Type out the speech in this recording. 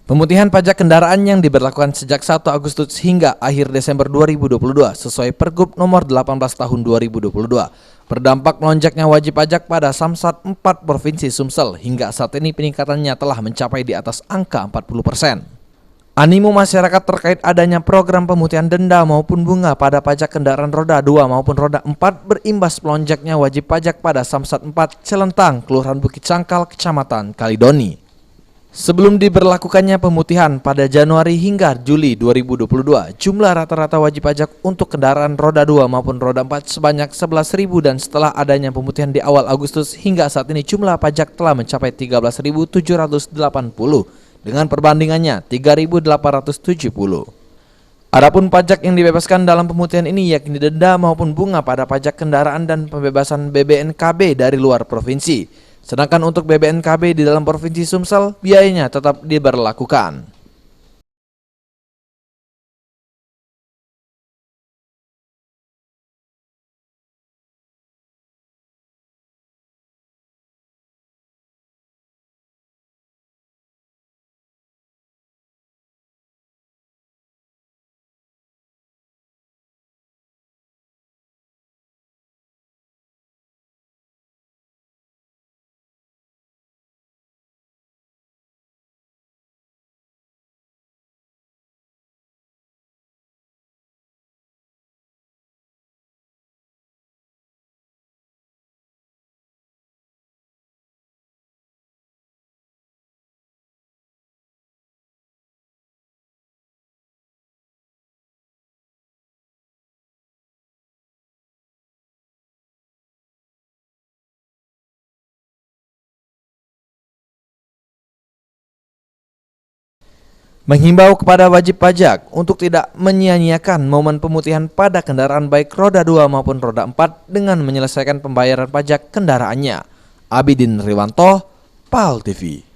Pemutihan pajak kendaraan yang diberlakukan sejak 1 Agustus hingga akhir Desember 2022 sesuai Pergub nomor 18 tahun 2022 berdampak melonjaknya wajib pajak pada Samsat 4 Provinsi Sumsel. Hingga saat ini peningkatannya telah mencapai di atas angka 40%. Animo masyarakat terkait adanya program pemutihan denda maupun bunga pada pajak kendaraan roda 2 maupun roda 4 berimbas melonjaknya wajib pajak pada Samsat 4 Celentang, Kelurahan Bukit Cangkal, Kecamatan Kalidoni. Sebelum diberlakukannya pemutihan pada Januari hingga Juli 2022, jumlah rata-rata wajib pajak untuk kendaraan roda 2 maupun roda 4 sebanyak 11.000 dan setelah adanya pemutihan di awal Agustus hingga saat ini jumlah pajak telah mencapai 13.780 dengan perbandingannya 3.870. Adapun pajak yang dibebaskan dalam pemutihan ini yakni denda maupun bunga pada pajak kendaraan dan pembebasan BBNKB dari luar provinsi. Sedangkan untuk BBNKB di dalam Provinsi Sumsel, biayanya tetap diberlakukan. Menghimbau kepada wajib pajak untuk tidak menyia-nyiakan momen pemutihan pada kendaraan baik roda 2 maupun roda 4 dengan menyelesaikan pembayaran pajak kendaraannya. Abidin Riwanto, PAL TV.